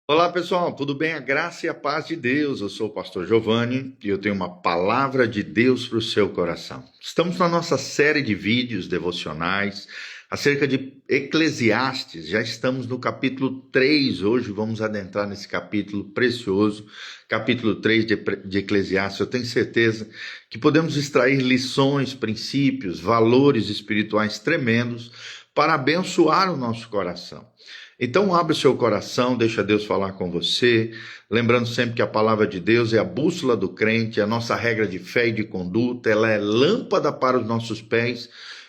Olá pessoal, tudo bem? A graça e a paz de Deus. Eu sou o pastor Giovanni e eu tenho uma palavra de Deus para o seu coração. Estamos na nossa série de vídeos devocionais acerca de Eclesiastes. Já estamos no capítulo 3. Hoje vamos adentrar nesse capítulo precioso, capítulo 3 de Eclesiastes. Eu tenho certeza que podemos extrair lições, princípios, valores espirituais tremendos para abençoar o nosso coração. Então abre o seu coração, deixa Deus falar com você, lembrando sempre que a palavra de Deus é a bússola do crente, é a nossa regra de fé e de conduta, ela é lâmpada para os nossos pés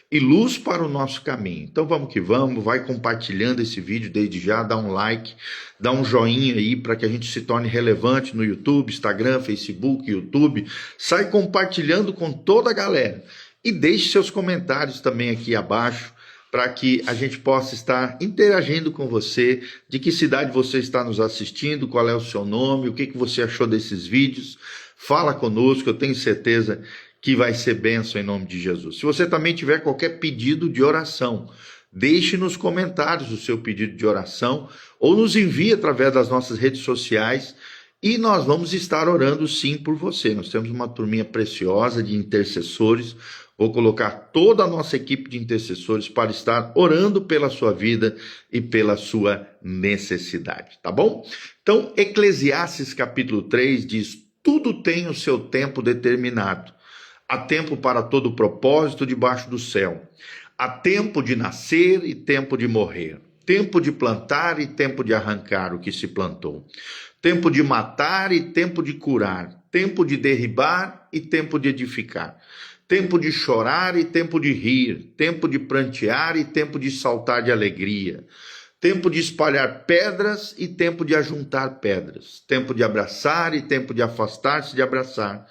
e luz para o nosso caminho. Então vamos que vamos, vai compartilhando esse vídeo desde já, dá um like, dá um joinha aí para que a gente se torne relevante no YouTube, Instagram, Facebook, YouTube, sai compartilhando com toda a galera e deixe seus comentários também aqui abaixo, para que a gente possa estar interagindo com você, de que cidade você está nos assistindo, qual é o seu nome, o que você achou desses vídeos. Fala conosco, eu tenho certeza que vai ser bênção em nome de Jesus. Se você também tiver qualquer pedido de oração, deixe nos comentários o seu pedido de oração ou nos envie através das nossas redes sociais e nós vamos estar orando sim por você. Nós temos uma turminha preciosa de intercessores. Vou colocar toda a nossa equipe de intercessores para estar orando pela sua vida e pela sua necessidade, tá bom? Então, Eclesiastes capítulo 3 diz: tudo tem o seu tempo determinado. Há tempo para todo propósito debaixo do céu. Há tempo de nascer e tempo de morrer. Tempo de plantar e tempo de arrancar o que se plantou. Tempo de matar e tempo de curar. Tempo de derribar e tempo de edificar. Tempo de chorar e tempo de rir, tempo de prantear e tempo de saltar de alegria, tempo de espalhar pedras e tempo de ajuntar pedras, tempo de abraçar e tempo de afastar-se de abraçar,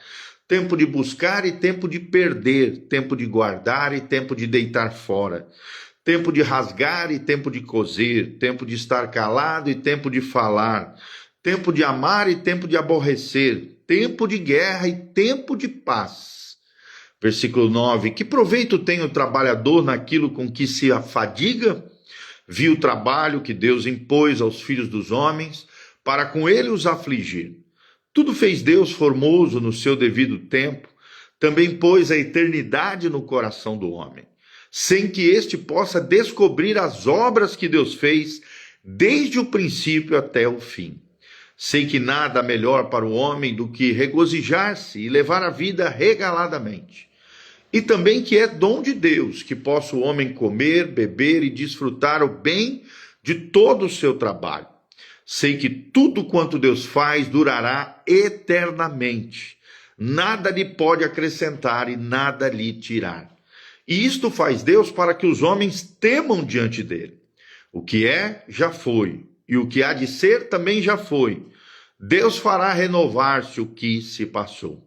tempo de buscar e tempo de perder, tempo de guardar e tempo de deitar fora, tempo de rasgar e tempo de coser, tempo de estar calado e tempo de falar, tempo de amar e tempo de aborrecer, tempo de guerra e tempo de paz. Versículo 9, que proveito tem o trabalhador naquilo com que se afadiga? Viu o trabalho que Deus impôs aos filhos dos homens, para com ele os afligir. Tudo fez Deus formoso no seu devido tempo, também pôs a eternidade no coração do homem, sem que este possa descobrir as obras que Deus fez, desde o princípio até o fim. Sei que nada melhor para o homem do que regozijar-se e levar a vida regaladamente. E também que é dom de Deus que possa o homem comer, beber e desfrutar o bem de todo o seu trabalho. Sei que tudo quanto Deus faz durará eternamente. Nada lhe pode acrescentar e nada lhe tirar. E isto faz Deus para que os homens temam diante dele. O que é, já foi. E o que há de ser também já foi. Deus fará renovar-se o que se passou.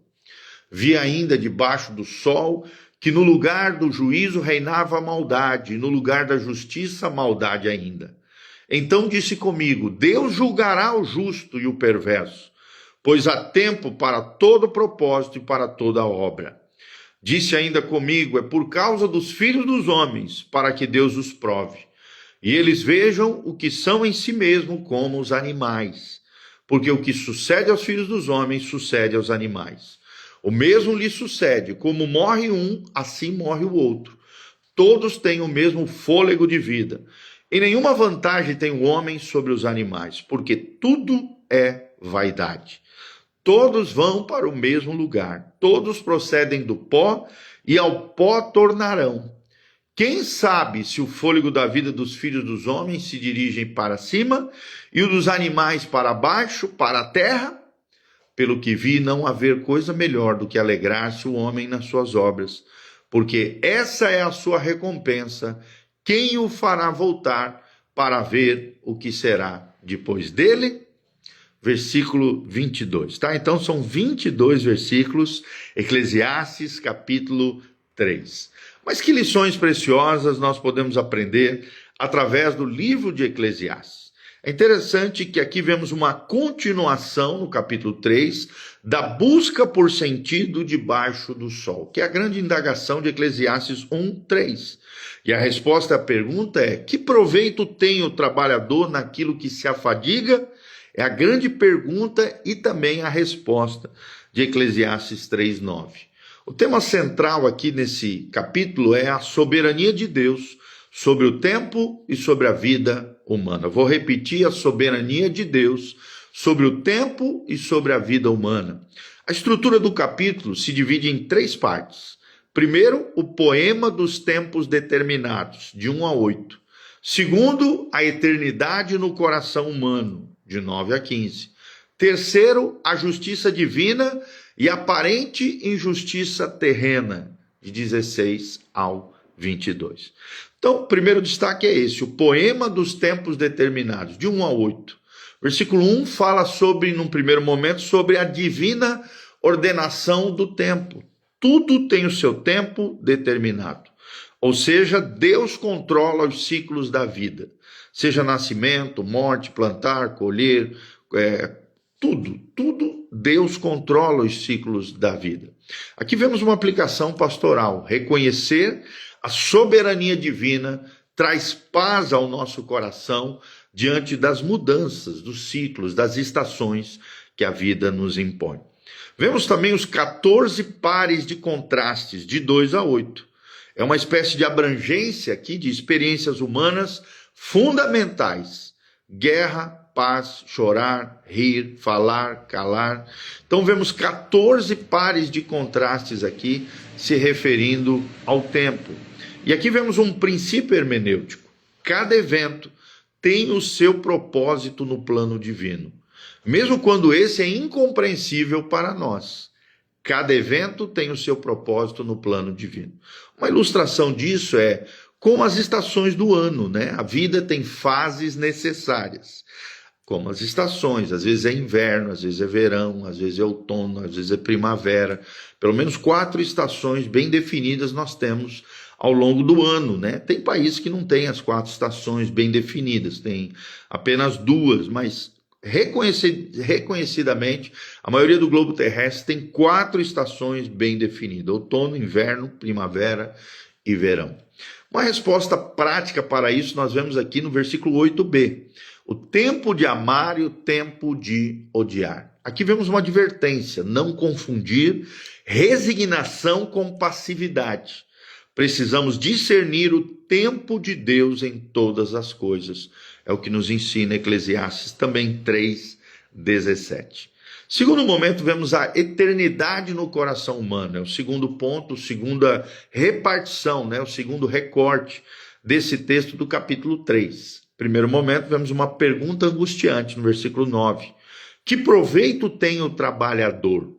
Vi ainda debaixo do sol que no lugar do juízo reinava a maldade, e no lugar da justiça a maldade ainda. Então disse comigo: Deus julgará o justo e o perverso, pois há tempo para todo propósito e para toda obra. Disse ainda comigo: é por causa dos filhos dos homens, para que Deus os prove. E eles vejam o que são em si mesmo como os animais, porque o que sucede aos filhos dos homens sucede aos animais. O mesmo lhe sucede, como morre um, assim morre o outro. Todos têm o mesmo fôlego de vida, e nenhuma vantagem tem o homem sobre os animais, porque tudo é vaidade. Todos vão para o mesmo lugar, todos procedem do pó, e ao pó tornarão. Quem sabe se o fôlego da vida dos filhos dos homens se dirigem para cima e o dos animais para baixo, para a terra? Pelo que vi, não haver coisa melhor do que alegrar-se o homem nas suas obras, porque essa é a sua recompensa. Quem o fará voltar para ver o que será depois dele? Versículo 22, tá? Então são 22 versículos, Eclesiastes capítulo 3. Mas que lições preciosas nós podemos aprender através do livro de Eclesiastes? É interessante que aqui vemos uma continuação no capítulo 3 da busca por sentido debaixo do sol, que é a grande indagação de Eclesiastes 1:3. E a resposta à pergunta é: que proveito tem o trabalhador naquilo que se afadiga? É a grande pergunta e também a resposta de Eclesiastes 3:9. O tema central aqui nesse capítulo é a soberania de Deus sobre o tempo e sobre a vida humana. Vou repetir: a soberania de Deus sobre o tempo e sobre a vida humana. A estrutura do capítulo se divide em 3 partes. Primeiro, o poema dos tempos determinados, de 1 a 8. Segundo, a eternidade no coração humano, de 9 a 15. Terceiro, a justiça divina e aparente injustiça terrena, de 16 ao 22. Então, o primeiro destaque é esse, o poema dos tempos determinados, de 1 a 8. Versículo 1 fala sobre, num primeiro momento, sobre a divina ordenação do tempo. Tudo tem o seu tempo determinado. Ou seja, Deus controla os ciclos da vida. Seja nascimento, morte, plantar, colher, tudo Deus controla os ciclos da vida. Aqui vemos uma aplicação pastoral. Reconhecer a soberania divina traz paz ao nosso coração diante das mudanças, dos ciclos, das estações que a vida nos impõe. Vemos também os 14 pares de contrastes, de 2 a 8. É uma espécie de abrangência aqui de experiências humanas fundamentais. Guerra, paz, chorar, rir, falar, calar. Então vemos 14 pares de contrastes aqui se referindo ao tempo. E aqui vemos um princípio hermenêutico. Cada evento tem o seu propósito no plano divino, mesmo quando esse é incompreensível para nós. Cada evento tem o seu propósito no plano divino. Uma ilustração disso é como as estações do ano, né? A vida tem fases necessárias, como as estações. Às vezes é inverno, às vezes é verão, às vezes é outono, às vezes é primavera. Pelo menos 4 estações bem definidas nós temos ao longo do ano, né? Tem países que não têm as 4 estações bem definidas, tem apenas 2, mas reconhecidamente, a maioria do globo terrestre tem 4 estações bem definidas: outono, inverno, primavera e verão. Uma resposta prática para isso nós vemos aqui no versículo 8b. O tempo de amar e o tempo de odiar. Aqui vemos uma advertência: não confundir resignação com passividade. Precisamos discernir o tempo de Deus em todas as coisas. É o que nos ensina Eclesiastes também 3:17. Segundo momento, vemos a eternidade no coração humano. É o segundo ponto, a segunda repartição, né? O segundo recorte desse texto do capítulo 3. Primeiro momento, vemos uma pergunta angustiante no versículo 9. Que proveito tem o trabalhador?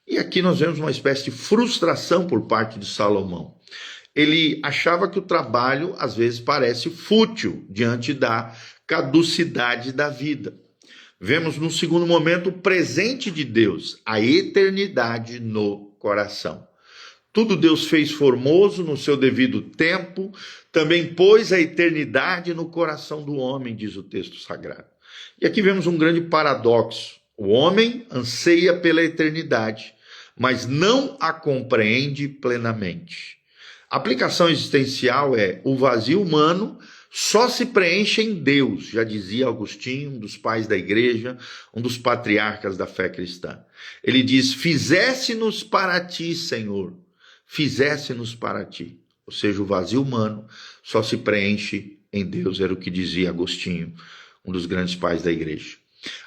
E aqui nós vemos uma espécie de frustração por parte de Salomão. Ele achava que o trabalho, às vezes, parece fútil diante da caducidade da vida. Vemos, no segundo momento, o presente de Deus, a eternidade no coração. Tudo Deus fez formoso no seu devido tempo, também pôs a eternidade no coração do homem, diz o texto sagrado. E aqui vemos um grande paradoxo. O homem anseia pela eternidade, mas não a compreende plenamente. A aplicação existencial é: o vazio humano só se preenche em Deus, já dizia Agostinho, um dos pais da igreja, um dos patriarcas da fé cristã. Ele diz: fizesse-nos para ti, Senhor, fizesse-nos para ti. Ou seja, o vazio humano só se preenche em Deus, era o que dizia Agostinho, um dos grandes pais da igreja.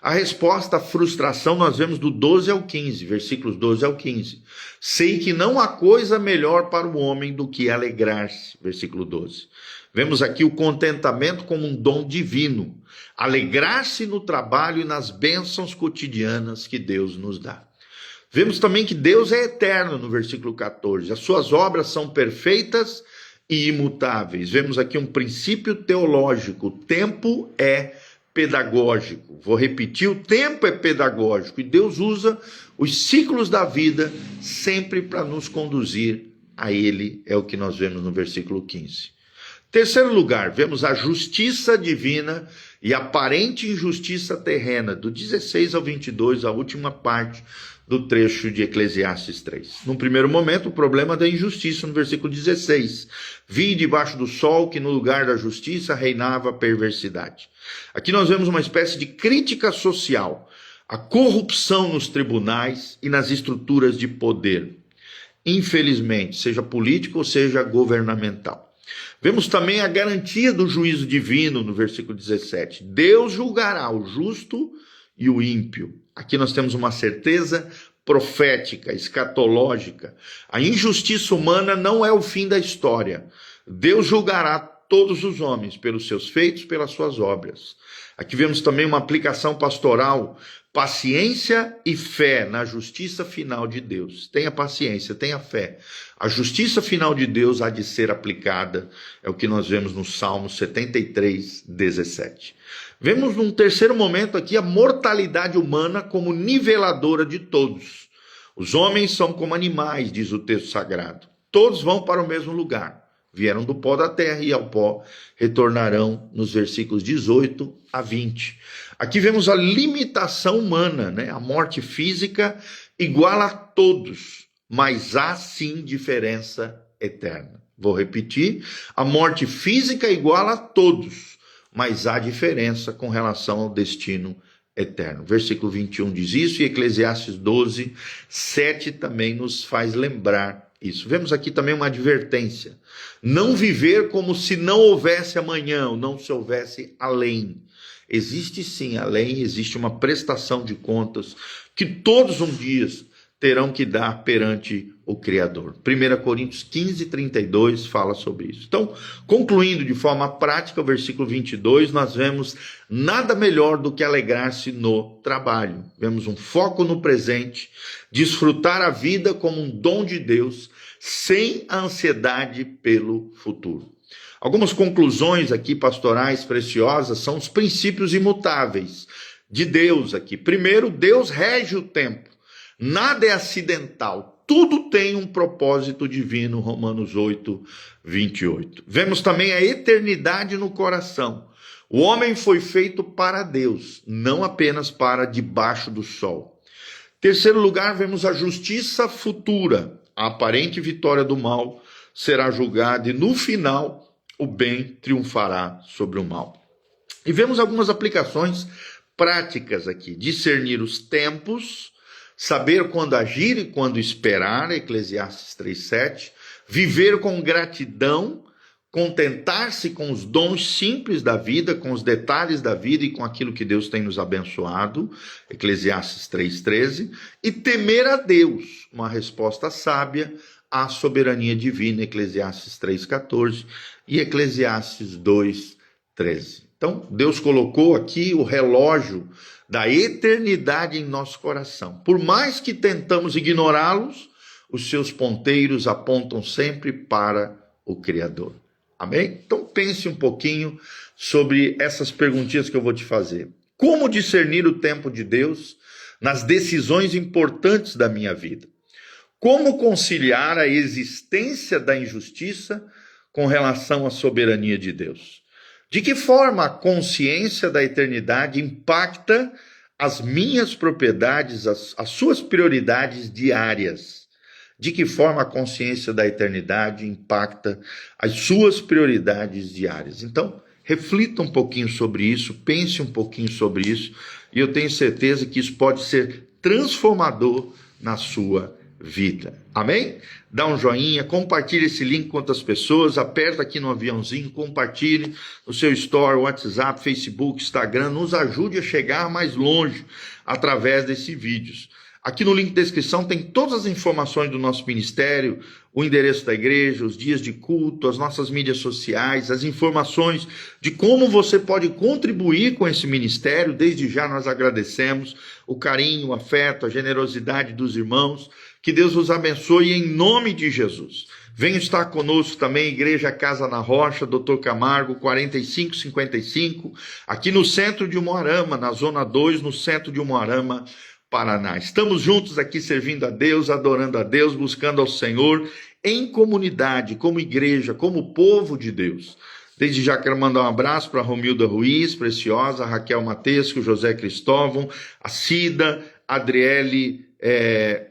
A resposta à frustração nós vemos do 12 ao 15, versículos 12 ao 15. Sei que não há coisa melhor para o homem do que alegrar-se, versículo 12. Vemos aqui o contentamento como um dom divino, alegrar-se no trabalho e nas bênçãos cotidianas que Deus nos dá. Vemos também que Deus é eterno no versículo 14, as suas obras são perfeitas e imutáveis. Vemos aqui um princípio teológico: o tempo é pedagógico. Vou repetir: o tempo é pedagógico e Deus usa os ciclos da vida sempre para nos conduzir a Ele, é o que nós vemos no versículo 15. Terceiro lugar, vemos a justiça divina e aparente injustiça terrena, do 16 ao 22, a última parte do trecho de Eclesiastes 3. Num primeiro momento, o problema da injustiça, no versículo 16. Vi debaixo do sol que no lugar da justiça reinava a perversidade. Aqui nós vemos uma espécie de crítica social, a corrupção nos tribunais e nas estruturas de poder. Infelizmente, seja político ou seja governamental. Vemos também a garantia do juízo divino no versículo 17. Deus julgará o justo e o ímpio. Aqui nós temos uma certeza profética, escatológica. A injustiça humana não é o fim da história. Deus julgará todos os homens pelos seus feitos, pelas suas obras. Aqui vemos também uma aplicação pastoral, paciência e fé na justiça final de Deus. Tenha paciência, tenha fé. A justiça final de Deus há de ser aplicada, é o que nós vemos no Salmo 73, 17. Vemos num terceiro momento aqui a mortalidade humana como niveladora de todos. Os homens são como animais, diz o texto sagrado. Todos vão para o mesmo lugar. Vieram do pó da terra e ao pó retornarão, nos versículos 18 a 20. Aqui vemos a limitação humana, né? A morte física iguala a todos, mas há sim diferença eterna. Vou repetir, a morte física iguala a todos, mas há diferença com relação ao destino eterno. Versículo 21 diz isso e Eclesiastes 12, 7 também nos faz lembrar isso. Vemos aqui também uma advertência. Não viver como se não houvesse amanhã, ou não se houvesse além. Existe sim além, existe uma prestação de contas que todos um dia terão que dar perante o Criador. 1 Coríntios 15, 32 fala sobre isso. Então, concluindo de forma prática o versículo 22, nós vemos nada melhor do que alegrar-se no trabalho. Vemos um foco no presente, desfrutar a vida como um dom de Deus, sem a ansiedade pelo futuro. Algumas conclusões aqui pastorais preciosas são os princípios imutáveis de Deus aqui. Primeiro, Deus rege o tempo. Nada é acidental, tudo tem um propósito divino, Romanos 8, 28. Vemos também a eternidade no coração. O homem foi feito para Deus, não apenas para debaixo do sol. Terceiro lugar, vemos a justiça futura. A aparente vitória do mal será julgada e no final o bem triunfará sobre o mal. E vemos algumas aplicações práticas aqui. Discernir os tempos, saber quando agir e quando esperar, Eclesiastes 3:7, viver com gratidão, contentar-se com os dons simples da vida, com os detalhes da vida e com aquilo que Deus tem nos abençoado, Eclesiastes 3:13, e temer a Deus, uma resposta sábia à soberania divina, Eclesiastes 3:14 e Eclesiastes 2:13. Então, Deus colocou aqui o relógio da eternidade em nosso coração. Por mais que tentamos ignorá-los, os seus ponteiros apontam sempre para o Criador. Amém? Então pense um pouquinho sobre essas perguntinhas que eu vou te fazer. Como discernir o tempo de Deus nas decisões importantes da minha vida? Como conciliar a existência da injustiça com relação à soberania de Deus? De que forma a consciência da eternidade impacta as minhas propriedades, as suas prioridades diárias? De que forma a consciência da eternidade impacta as suas prioridades diárias? Então, reflita um pouquinho sobre isso, pense um pouquinho sobre isso, e eu tenho certeza que isso pode ser transformador na sua vida. Amém? Dá um joinha, compartilhe esse link com outras pessoas, aperta aqui no aviãozinho, compartilhe no seu story, WhatsApp, Facebook, Instagram, nos ajude a chegar mais longe através desses vídeos. Aqui no link de descrição tem todas as informações do nosso ministério, o endereço da igreja, os dias de culto, as nossas mídias sociais, as informações de como você pode contribuir com esse ministério. Desde já nós agradecemos o carinho, o afeto, a generosidade dos irmãos. Que Deus os abençoe em nome de Jesus. Venha estar conosco também, Igreja Casa na Rocha, Dr. Camargo, 4555, aqui no centro de Umuarama, na Zona 2, no centro de Umuarama, Paraná. Estamos juntos aqui servindo a Deus, adorando a Deus, buscando ao Senhor em comunidade, como igreja, como povo de Deus. Desde já quero mandar um abraço para a Romilda Ruiz, Preciosa, a Raquel Matesco, José Cristóvão, a Cida, Adriele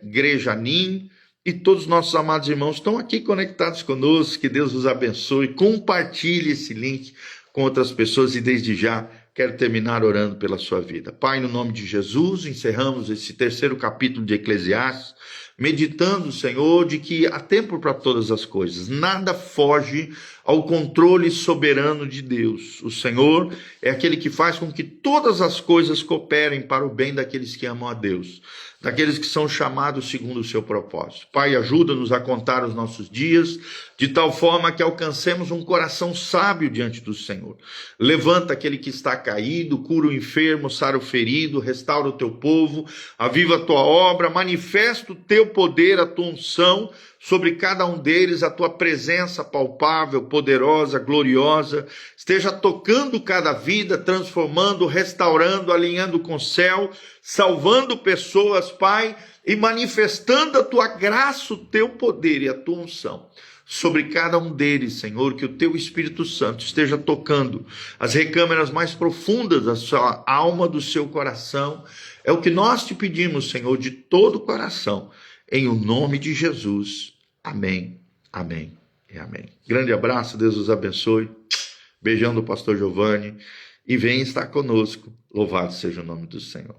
Grejanin e todos os nossos amados irmãos estão aqui conectados conosco. Que Deus os abençoe. Compartilhe esse link com outras pessoas e desde já quero terminar orando pela sua vida. Pai, no nome de Jesus, encerramos esse terceiro capítulo de Eclesiastes, meditando, Senhor, de que há tempo para todas as coisas. Nada foge ao controle soberano de Deus. O Senhor é aquele que faz com que todas as coisas cooperem para o bem daqueles que amam a Deus, daqueles que são chamados segundo o seu propósito. Pai, ajuda-nos a contar os nossos dias de tal forma que alcancemos um coração sábio diante do Senhor. Levanta aquele que está caído, cura o enfermo, sara o ferido, restaura o teu povo, aviva a tua obra, manifesta o teu poder, a tua unção sobre cada um deles, a tua presença palpável, poderosa, gloriosa, esteja tocando cada vida, transformando, restaurando, alinhando com o céu, salvando pessoas, Pai, e manifestando a tua graça, o teu poder e a tua unção sobre cada um deles, Senhor, que o teu Espírito Santo esteja tocando as recâmaras mais profundas da sua alma, do seu coração. É o que nós te pedimos, Senhor, de todo o coração, em o nome de Jesus. Amém, amém e amém. Grande abraço, Deus os abençoe. Beijão do pastor Giovanni e vem estar conosco. Louvado seja o nome do Senhor.